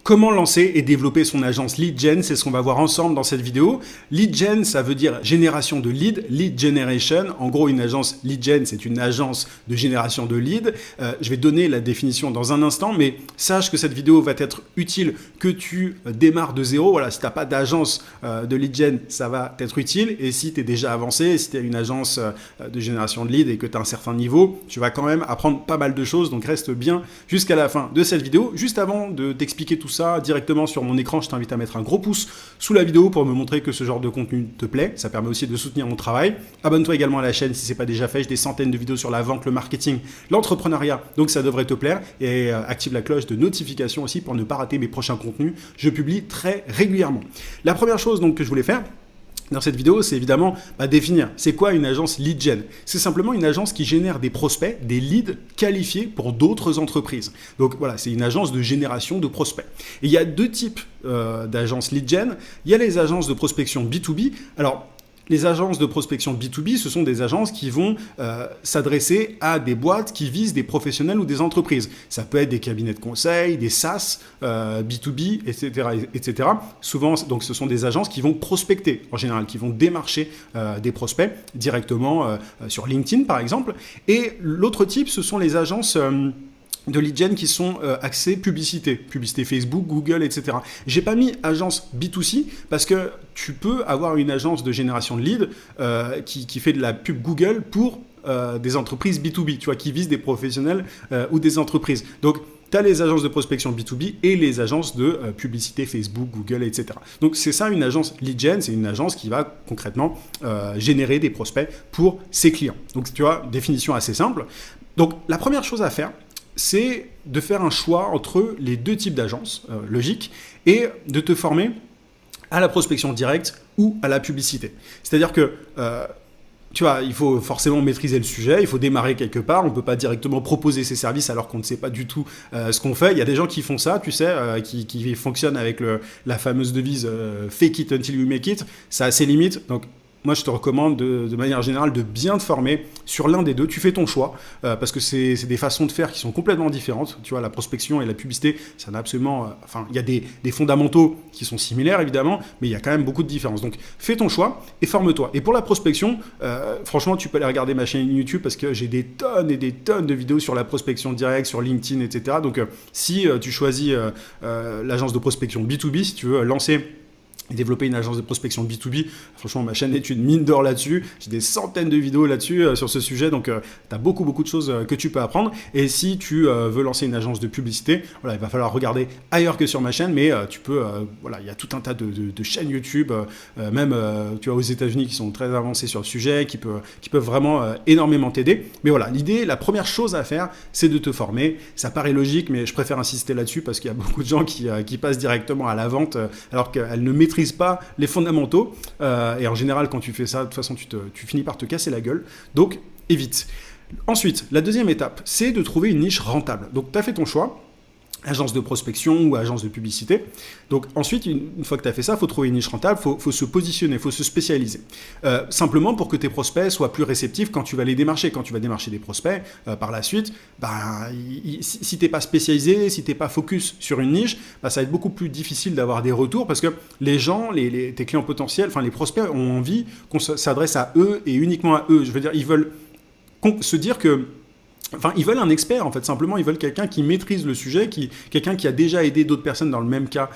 Comment lancer et développer son agence lead gen, c'est ce qu'on va voir ensemble dans cette vidéo. Lead gen, ça veut dire génération de lead, lead generation. En gros, une agence lead gen, c'est une agence de génération de lead. Je vais donner la définition dans un instant, mais sache que cette vidéo va être utile que tu démarres de zéro. Voilà, si tu n'as pas d'agence de lead gen, ça va t'être utile. Et si tu es déjà avancé, si tu as une agence de génération de lead et que tu as un certain niveau, tu vas quand même apprendre pas mal de choses. Donc reste bien jusqu'à la fin de cette vidéo. Juste avant de t'expliquer tout ça directement sur mon écran, je t'invite à mettre un gros pouce sous la vidéo pour me montrer que ce genre de contenu te plaît. Ça permet aussi de soutenir mon travail. Abonne-toi également à la chaîne si ce n'est pas déjà fait. J'ai des centaines de vidéos sur la vente, le marketing, l'entrepreneuriat, donc ça devrait te plaire. Et active la cloche de notification aussi pour ne pas rater mes prochains contenus. Je publie très régulièrement. La première chose donc que je voulais faire dans cette vidéo, c'est évidemment définir c'est quoi une agence lead gen. C'est simplement une agence qui génère des prospects, des leads qualifiés pour d'autres entreprises. Donc voilà, c'est une agence de génération de prospects. Et il y a deux types d'agences lead gen. Il y a les agences de prospection B2B. Alors, les agences de prospection B2B, ce sont des agences qui vont s'adresser à des boîtes qui visent des professionnels ou des entreprises. Ça peut être des cabinets de conseil, des SaaS, B2B, etc., etc. Souvent, donc, ce sont des agences qui vont prospecter, en général, qui vont démarcher des prospects directement sur LinkedIn, par exemple. Et l'autre type, ce sont les agences de lead gen qui sont axés publicité Facebook, Google, etc. J'ai pas mis agence B2C parce que tu peux avoir une agence de génération de leads qui fait de la pub Google pour des entreprises B2B, tu vois, qui visent des professionnels ou des entreprises. Donc, tu as les agences de prospection B2B et les agences de publicité Facebook, Google, etc. Donc, c'est ça une agence lead gen, c'est une agence qui va concrètement générer des prospects pour ses clients. Donc, tu vois, définition assez simple. Donc, la première chose à faire, c'est de faire un choix entre les deux types d'agences, logique, et de te former à la prospection directe ou à la publicité. C'est-à-dire que, tu vois, il faut forcément maîtriser le sujet, il faut démarrer quelque part, on ne peut pas directement proposer ses services alors qu'on ne sait pas du tout ce qu'on fait. Il y a des gens qui font ça, tu sais, qui fonctionnent avec la fameuse devise « fake it until you make it », ça a ses limites, donc moi, je te recommande de manière générale de bien te former sur l'un des deux. Tu fais ton choix parce que c'est des façons de faire qui sont complètement différentes. Tu vois, la prospection et la publicité, ça n'a absolument... Enfin, il y a des fondamentaux qui sont similaires, évidemment, mais il y a quand même beaucoup de différences. Donc, fais ton choix et forme-toi. Et pour la prospection, franchement, tu peux aller regarder ma chaîne YouTube parce que j'ai des tonnes et des tonnes de vidéos sur la prospection directe, sur LinkedIn, etc. Donc, si tu choisis l'agence de prospection B2B, si tu veux lancer et développer une agence de prospection B2B. Franchement, ma chaîne est une mine d'or là-dessus. J'ai des centaines de vidéos là-dessus sur ce sujet. Donc, tu as beaucoup de choses que tu peux apprendre. Et si tu veux lancer une agence de publicité, voilà, il va falloir regarder ailleurs que sur ma chaîne. Mais tu peux, voilà, il y a tout un tas de chaînes YouTube, même tu vois, aux États-Unis qui sont très avancées sur le sujet, qui peuvent vraiment énormément t'aider. Mais voilà, l'idée, la première chose à faire, c'est de te former. Ça paraît logique, mais je préfère insister là-dessus parce qu'il y a beaucoup de gens qui passent directement à la vente alors qu'elles ne maîtrisent pas les fondamentaux et en général quand tu fais ça de toute façon tu finis par te casser la gueule, donc évite. Ensuite, la deuxième étape, c'est de trouver une niche rentable. Donc tu as fait ton choix, agence de prospection ou agence de publicité. Donc ensuite, une fois que tu as fait ça, il faut trouver une niche rentable, il faut se positionner, il faut se spécialiser. Simplement pour que tes prospects soient plus réceptifs quand tu vas les démarcher. Quand tu vas démarcher des prospects, par la suite, si tu n'es pas spécialisé, si tu n'es pas focus sur une niche, ça va être beaucoup plus difficile d'avoir des retours parce que les gens, tes clients potentiels, enfin les prospects ont envie qu'on s'adresse à eux et uniquement à eux. Je veux dire, ils veulent se dire que enfin, ils veulent un expert, en fait, simplement, ils veulent quelqu'un qui maîtrise le sujet, quelqu'un qui a déjà aidé d'autres personnes dans le même cas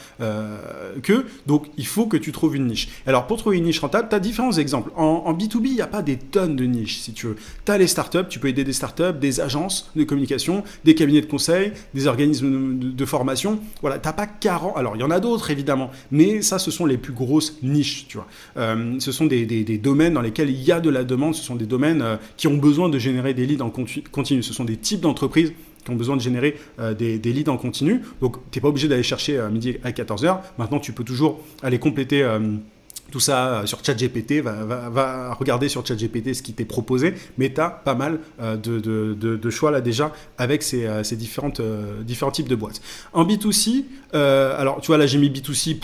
qu'eux. Donc, il faut que tu trouves une niche. Alors, pour trouver une niche rentable, tu as différents exemples. En B2B, il n'y a pas des tonnes de niches, si tu veux. Tu as les startups, tu peux aider des startups, des agences de communication, des cabinets de conseil, des organismes de formation. Voilà, tu n'as pas 40... Alors, il y en a d'autres, évidemment, mais ça, ce sont les plus grosses niches, tu vois. Ce sont des domaines dans lesquels il y a de la demande, ce sont des domaines qui ont besoin de générer des leads en continu. Ce sont des types d'entreprises qui ont besoin de générer des leads en continu. Donc, tu n'es pas obligé d'aller chercher midi à 14h. Maintenant, tu peux toujours aller compléter tout ça sur ChatGPT. Va regarder sur ChatGPT ce qui t'est proposé. Mais tu as pas mal de choix là déjà avec ces différents types de boîtes. En B2C, alors tu vois là, j'ai mis B2C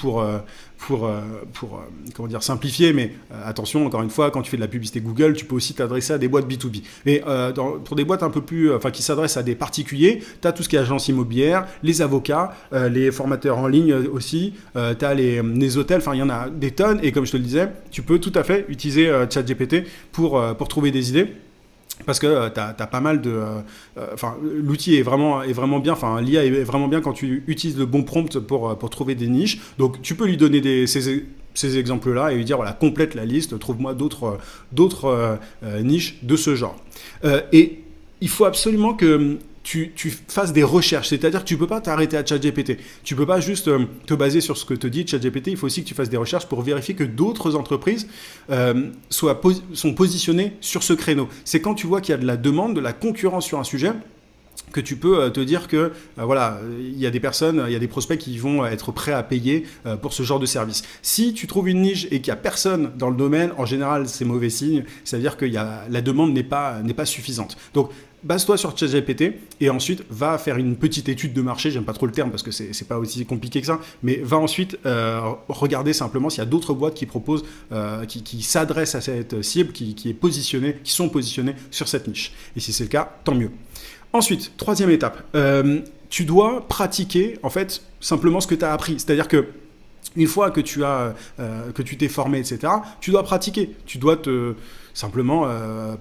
comment dire, simplifier, mais attention, encore une fois, quand tu fais de la publicité Google, tu peux aussi t'adresser à des boîtes B2B. Mais pour des boîtes un peu plus, qui s'adressent à des particuliers, tu as tout ce qui est agence immobilière, les avocats, les formateurs en ligne aussi, tu as les hôtels, il y en a des tonnes, et comme je te le disais, tu peux tout à fait utiliser ChatGPT pour trouver des idées. Parce que tu as pas mal de... l'outil est vraiment bien, l'IA est vraiment bien quand tu utilises le bon prompt pour trouver des niches. Donc tu peux lui donner ces exemples-là et lui dire, voilà, complète la liste, trouve-moi d'autres niches de ce genre. Et il faut absolument que tu fasses des recherches, c'est-à-dire que tu ne peux pas t'arrêter à ChatGPT. Tu ne peux pas juste te baser sur ce que te dit ChatGPT, il faut aussi que tu fasses des recherches pour vérifier que d'autres entreprises sont positionnées sur ce créneau. C'est quand tu vois qu'il y a de la demande, de la concurrence sur un sujet, que tu peux te dire que il y a des personnes, il y a des prospects qui vont être prêts à payer pour ce genre de service. Si tu trouves une niche et qu'il n'y a personne dans le domaine, en général, c'est mauvais signe, c'est-à-dire que la demande n'est pas suffisante. Donc, base-toi sur ChatGPT et ensuite va faire une petite étude de marché, j'aime pas trop le terme parce que c'est pas aussi compliqué que ça, mais va ensuite regarder simplement s'il y a d'autres boîtes qui proposent, qui s'adressent à cette cible, qui sont positionnées sur cette niche. Et si c'est le cas, tant mieux. Ensuite, troisième étape, tu dois pratiquer en fait simplement ce que tu as appris. C'est-à-dire que une fois que tu t'es formé, etc., tu dois pratiquer. Tu dois simplement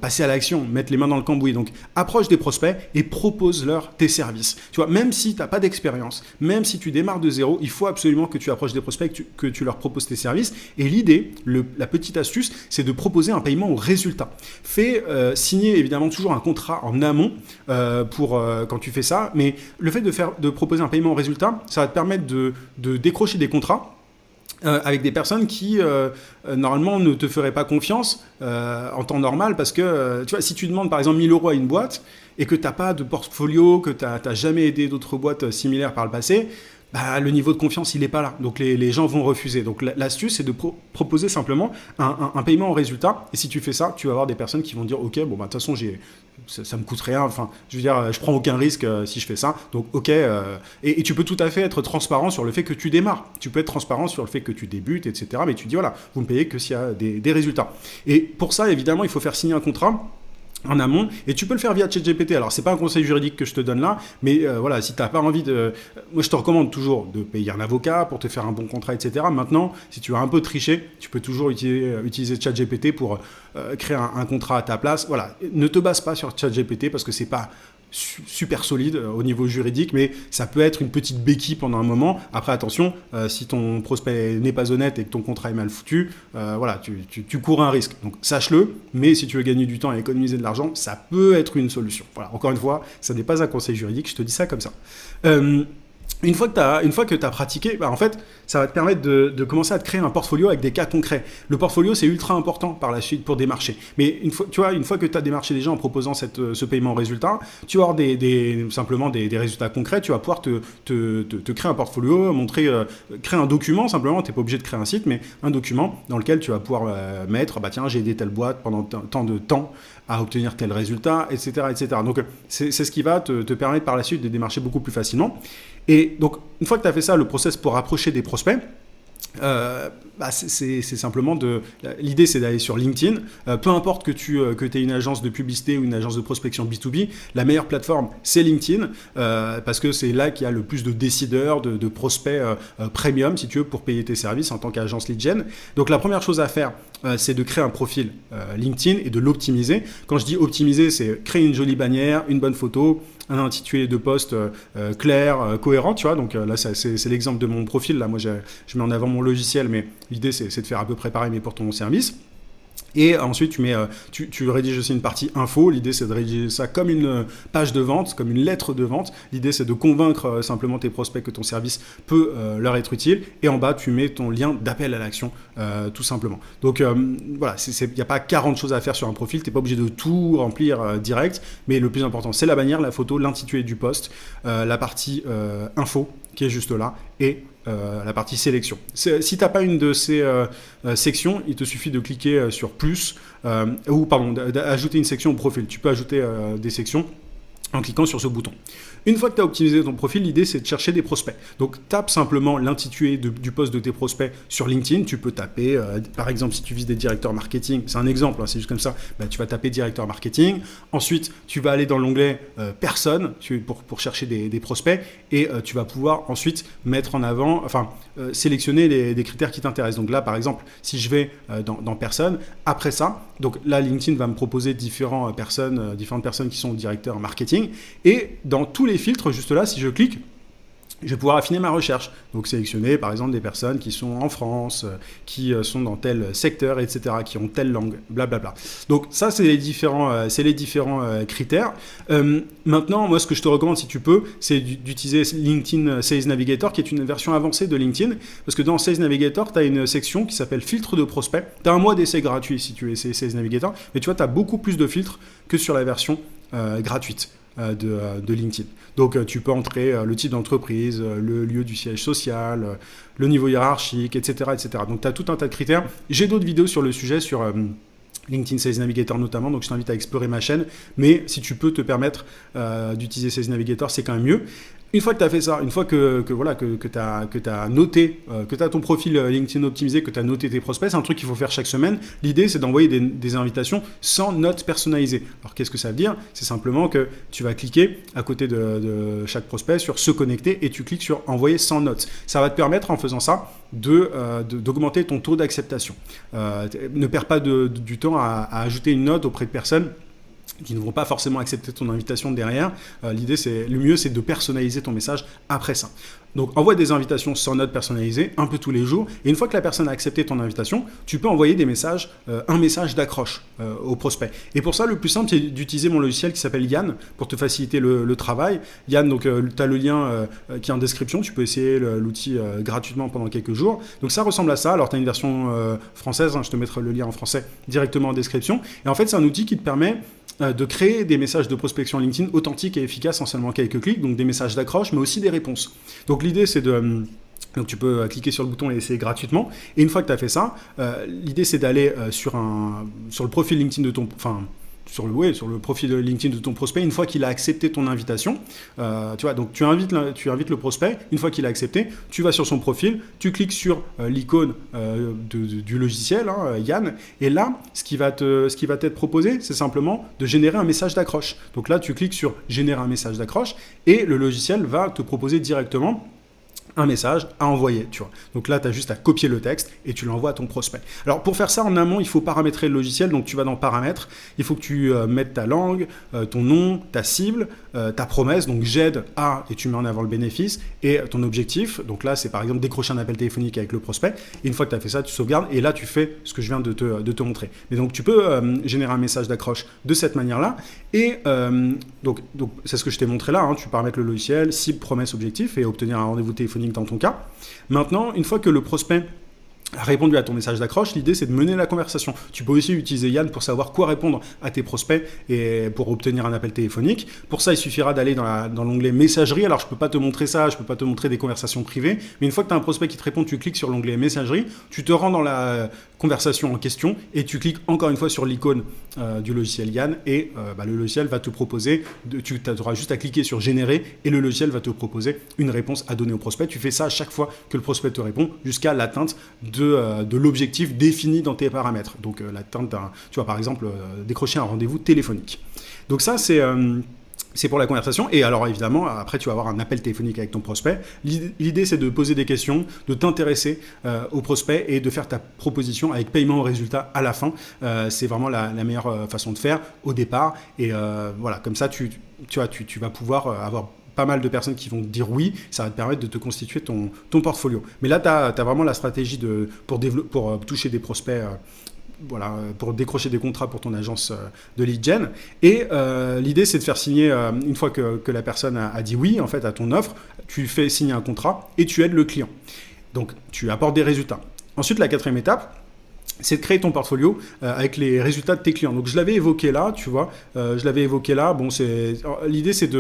passer à l'action, mettre les mains dans le cambouis. Donc, approche des prospects et propose-leur tes services. Tu vois, même si tu n'as pas d'expérience, même si tu démarres de zéro, il faut absolument que tu approches des prospects, que tu leur proposes tes services. Et l'idée, la petite astuce, c'est de proposer un paiement au résultat. Fais signer évidemment toujours un contrat en amont quand tu fais ça, mais le fait de proposer un paiement au résultat, ça va te permettre de décrocher des contrats avec des personnes qui, normalement, ne te feraient pas confiance en temps normal parce que, tu vois, si tu demandes par exemple 1 000 € à une boîte et que tu n'as pas de portfolio, que tu n'as jamais aidé d'autres boîtes similaires par le passé, le niveau de confiance, il n'est pas là. Donc, les gens vont refuser. Donc, l'astuce, c'est de proposer simplement un paiement en résultat. Et si tu fais ça, tu vas avoir des personnes qui vont dire « Ok, bon, de toute façon, ça me coûte rien. Enfin, je veux dire, je prends aucun risque si je fais ça. Donc, ok. » Et tu peux tout à fait être transparent sur le fait que tu démarres. Tu peux être transparent sur le fait que tu débutes, etc. Mais tu dis « Voilà, vous me payez que s'il y a des résultats. » Et pour ça, évidemment, il faut faire signer un contrat en amont, et tu peux le faire via ChatGPT. Alors, c'est pas un conseil juridique que je te donne là, mais si tu n'as pas envie moi, je te recommande toujours de payer un avocat pour te faire un bon contrat, etc. Maintenant, si tu as un peu triché, tu peux toujours utiliser ChatGPT pour créer un contrat à ta place. Voilà, ne te base pas sur ChatGPT parce que c'est pas super solide au niveau juridique, mais ça peut être une petite béquille pendant un moment. Après, attention, si ton prospect n'est pas honnête et que ton contrat est mal foutu, tu cours un risque. Donc, sache-le, mais si tu veux gagner du temps et économiser de l'argent, ça peut être une solution. Voilà, encore une fois, ça n'est pas un conseil juridique, je te dis ça comme ça. Une fois que tu as pratiqué, en fait, ça va te permettre de commencer à te créer un portfolio avec des cas concrets. Le portfolio, c'est ultra important par la suite pour démarcher. Mais une fois que tu as démarché des gens en proposant ce paiement en résultat, tu vas avoir simplement des résultats concrets. Tu vas pouvoir te créer un portfolio, créer un document simplement. Tu n'es pas obligé de créer un site, mais un document dans lequel tu vas pouvoir mettre, tiens, j'ai aidé telle boîte pendant tant de temps à obtenir tel résultat, etc. etc. Donc, c'est ce qui va te permettre par la suite de démarcher beaucoup plus facilement. Et donc, une fois que tu as fait ça, le process pour approcher des prospects, c'est simplement l'idée, c'est d'aller sur LinkedIn. Peu importe que tu aies une agence de publicité ou une agence de prospection B2B, la meilleure plateforme, c'est LinkedIn, parce que c'est là qu'il y a le plus de décideurs, de prospects premium, si tu veux, pour payer tes services en tant qu'agence lead gen. Donc, la première chose à faire, c'est de créer un profil LinkedIn et de l'optimiser. Quand je dis optimiser, c'est créer une jolie bannière, une bonne photo, un intitulé de poste clair, cohérent, tu vois. Donc là, c'est l'exemple de mon profil. Là, moi, je mets en avant mon logiciel, mais l'idée, c'est de faire à peu près pareil, mais pour ton service. Et ensuite, tu rédiges aussi une partie info. L'idée, c'est de rédiger ça comme une page de vente, comme une lettre de vente. L'idée, c'est de convaincre simplement tes prospects que ton service peut leur être utile. Et en bas, tu mets ton lien d'appel à l'action, tout simplement. Donc, voilà, il n'y a pas 40 choses à faire sur un profil. Tu n'es pas obligé de tout remplir direct. Mais le plus important, c'est la bannière, la photo, l'intitulé du post, la partie info qui est juste là, et la partie sélection. Si tu n'as pas une de ces sections, il te suffit de cliquer sur plus, d'ajouter une section au profil. Tu peux ajouter des sections. en cliquant sur ce bouton. Une fois que tu as optimisé ton profil, l'idée c'est de chercher des prospects. Donc tape simplement l'intitulé du poste de tes prospects sur LinkedIn. Tu peux taper, par exemple si tu vises des directeurs marketing, c'est un exemple, hein, c'est juste comme ça, tu vas taper directeur marketing. Ensuite, tu vas aller dans l'onglet personnes pour chercher des prospects et tu vas pouvoir ensuite mettre en avant, sélectionner des critères qui t'intéressent. Donc là, par exemple, si je vais dans personnes, après ça, donc là LinkedIn va me proposer différentes personnes qui sont directeurs marketing et dans tous les filtres, juste là, si je clique, je vais pouvoir affiner ma recherche. Donc sélectionner par exemple des personnes qui sont en France, qui sont dans tel secteur, etc., qui ont telle langue, blablabla. Donc ça, c'est les différents critères. Maintenant, moi, ce que je te recommande, si tu peux, c'est d'utiliser LinkedIn Sales Navigator, qui est une version avancée de LinkedIn, parce que dans Sales Navigator, tu as une section qui s'appelle filtre de prospects. Tu as un mois d'essai gratuit si tu veux essayer Sales Navigator, mais tu vois, tu as beaucoup plus de filtres que sur la version gratuite de LinkedIn. Donc tu peux entrer le type d'entreprise, le lieu du siège social, le niveau hiérarchique, etc. etc. Donc tu as tout un tas de critères. J'ai d'autres vidéos sur le sujet, sur LinkedIn Sales Navigator notamment, donc je t'invite à explorer ma chaîne, mais si tu peux te permettre d'utiliser Sales Navigator, c'est quand même mieux. Une fois que tu as fait ça, une fois que tu as noté, que tu as ton profil LinkedIn optimisé, que tu as noté tes prospects, c'est un truc qu'il faut faire chaque semaine. L'idée, c'est d'envoyer des invitations sans notes personnalisées. Alors, qu'est-ce que ça veut dire? C'est simplement que tu vas cliquer à côté de chaque prospect sur se connecter et tu cliques sur envoyer sans notes. Ça va te permettre, en faisant ça, d'augmenter ton taux d'acceptation. Ne perds pas du temps à ajouter une note auprès de personnes qui ne vont pas forcément accepter ton invitation derrière. L'idée, le mieux, c'est de personnaliser ton message après ça. Donc, envoie des invitations sans note personnalisée, un peu tous les jours. Et une fois que la personne a accepté ton invitation, tu peux envoyer un message d'accroche au prospect. Et pour ça, le plus simple, c'est d'utiliser mon logiciel qui s'appelle Yann pour te faciliter le travail. Yann, donc, tu as le lien qui est en description. Tu peux essayer l'outil gratuitement pendant quelques jours. Donc, ça ressemble à ça. Alors, tu as une version française. Je te mettrai le lien en français directement en description. Et en fait, c'est un outil qui te permet de créer des messages de prospection LinkedIn authentiques et efficaces en seulement quelques clics, donc des messages d'accroche, mais aussi des réponses. Donc l'idée, c'est donc tu peux cliquer sur le bouton et essayer gratuitement. Et une fois que tu as fait ça, l'idée, c'est d'aller sur le profil LinkedIn de ton... sur le profil de LinkedIn de ton prospect, une fois qu'il a accepté ton invitation, donc tu invites le prospect, une fois qu'il a accepté, tu vas sur son profil, tu cliques sur l'icône du logiciel, Yann, et là, ce qui va t'être proposé, c'est simplement de générer un message d'accroche. Donc là, tu cliques sur générer un message d'accroche, et le logiciel va te proposer directement un message à envoyer, tu vois. Donc là, tu as juste à copier le texte et tu l'envoies à ton prospect. Alors, pour faire ça, en amont, il faut paramétrer le logiciel. Donc, tu vas dans Paramètres. Il faut que tu mettes ta langue, ton nom, ta cible, ta promesse. Donc, j'aide à, et tu mets en avant le bénéfice, et ton objectif. Donc là, c'est par exemple décrocher un appel téléphonique avec le prospect. Et une fois que tu as fait ça, tu sauvegardes. Et là, tu fais ce que je viens de te montrer. Mais donc, tu peux générer un message d'accroche de cette manière-là. Et donc c'est ce que je t'ai montré là. Tu paramètres le logiciel, cible, promesse, objectif, et obtenir un rendez-vous téléphonique dans ton cas. Maintenant, une fois que le prospect a répondu à ton message d'accroche, l'idée c'est de mener la conversation. Tu peux aussi utiliser Yann pour savoir quoi répondre à tes prospects et pour obtenir un appel téléphonique. Pour ça, il suffira d'aller dans l'onglet messagerie. Alors, je ne peux pas te montrer ça, je ne peux pas te montrer des conversations privées, mais une fois que tu as un prospect qui te répond, tu cliques sur l'onglet messagerie, tu te rends dans la conversation en question et tu cliques encore une fois sur l'icône du logiciel Yann et le logiciel va te proposer, tu auras juste à cliquer sur générer et le logiciel va te proposer une réponse à donner au prospect. Tu fais ça à chaque fois que le prospect te répond jusqu'à l'atteinte de l'objectif défini dans tes paramètres. Donc l'atteinte tu vois, par exemple, décrocher un rendez-vous téléphonique. Donc ça, c'est pour la conversation. Et alors, évidemment, après, tu vas avoir un appel téléphonique avec ton prospect. L'idée, c'est de poser des questions, de t'intéresser au prospect et de faire ta proposition avec paiement au résultat à la fin. C'est vraiment la meilleure façon de faire au départ. Et voilà, comme ça, tu vas pouvoir avoir pas mal de personnes qui vont te dire oui, ça va te permettre de te constituer ton portfolio. Mais là, tu as vraiment la stratégie pour toucher des prospects, pour décrocher des contrats pour ton agence de lead gen. Et l'idée, c'est de faire signer, une fois que la personne a dit oui en fait, à ton offre, tu fais signer un contrat et tu aides le client. Donc, tu apportes des résultats. Ensuite, la quatrième étape, c'est de créer ton portfolio avec les résultats de tes clients. Donc, je l'avais évoqué là, tu vois. Bon, l'idée, c'est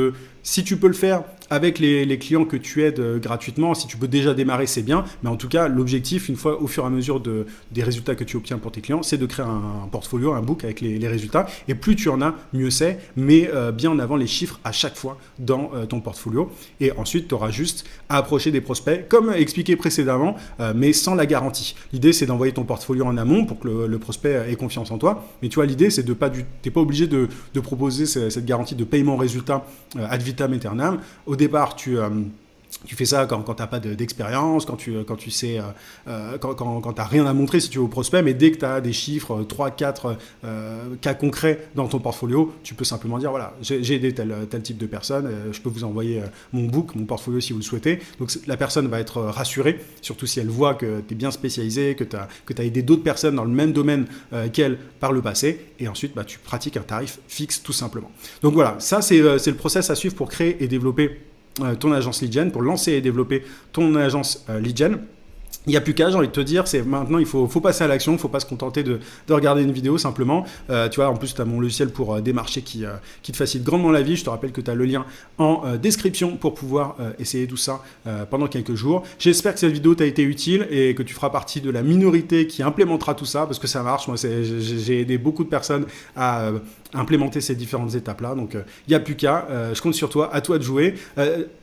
si tu peux le faire avec les clients que tu aides gratuitement. Si tu peux déjà démarrer, c'est bien, mais en tout cas, l'objectif, une fois au fur et à mesure des résultats que tu obtiens pour tes clients, c'est de créer un portfolio, un book avec les résultats, et plus tu en as, mieux c'est, mais bien en avant les chiffres à chaque fois dans ton portfolio, et ensuite, tu auras juste à approcher des prospects, comme expliqué précédemment, mais sans la garantie. L'idée, c'est d'envoyer ton portfolio en amont pour que le prospect ait confiance en toi, mais tu vois, l'idée, c'est t'es pas obligé de proposer cette garantie de paiement résultat ad vitam aeternam. Au départ, tu fais ça quand tu n'as pas d'expérience, quand tu sais, quand tu n'as rien à montrer si tu veux au prospect, mais dès que tu as des chiffres, 3, 4 cas concrets dans ton portfolio, tu peux simplement dire, voilà, j'ai aidé tel type de personne, je peux vous envoyer mon book, mon portfolio si vous le souhaitez. Donc la personne va être rassurée, surtout si elle voit que tu es bien spécialisé, que tu as aidé d'autres personnes dans le même domaine qu'elle par le passé, et ensuite tu pratiques un tarif fixe tout simplement. Donc voilà, ça c'est le process à suivre pour créer et développer ton agence lead gen, pour lancer et développer ton agence lead gen. Il n'y a plus qu'à, j'ai envie de te dire, c'est maintenant il faut passer à l'action, il ne faut pas se contenter de regarder une vidéo simplement. Tu vois, en plus tu as mon logiciel pour démarcher qui te facilite grandement la vie. Je te rappelle que tu as le lien en description pour pouvoir essayer tout ça pendant quelques jours. J'espère que cette vidéo t'a été utile et que tu feras partie de la minorité qui implémentera tout ça, parce que ça marche. Moi, j'ai aidé beaucoup de personnes à implémenter ces différentes étapes-là. Donc, il n'y a plus qu'à. Je compte sur toi, à toi de jouer.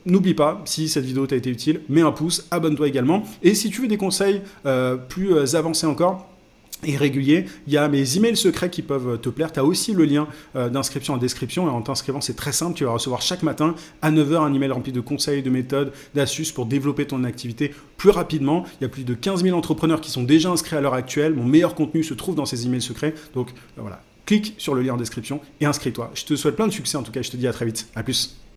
N'oublie pas, si cette vidéo t'a été utile, mets un pouce, abonne-toi également. Et si tu veux des conseils plus avancés encore et réguliers, il y a mes emails secrets qui peuvent te plaire. Tu as aussi le lien d'inscription en description, et en t'inscrivant, c'est très simple, tu vas recevoir chaque matin à 9 h un email rempli de conseils, de méthodes, d'astuces pour développer ton activité plus rapidement. Il y a plus de 15 000 entrepreneurs qui sont déjà inscrits à l'heure actuelle. Mon meilleur contenu se trouve dans ces emails secrets. Donc voilà, clique sur le lien en description et inscris-toi. Je te souhaite plein de succès en tout cas, je te dis à très vite. À plus.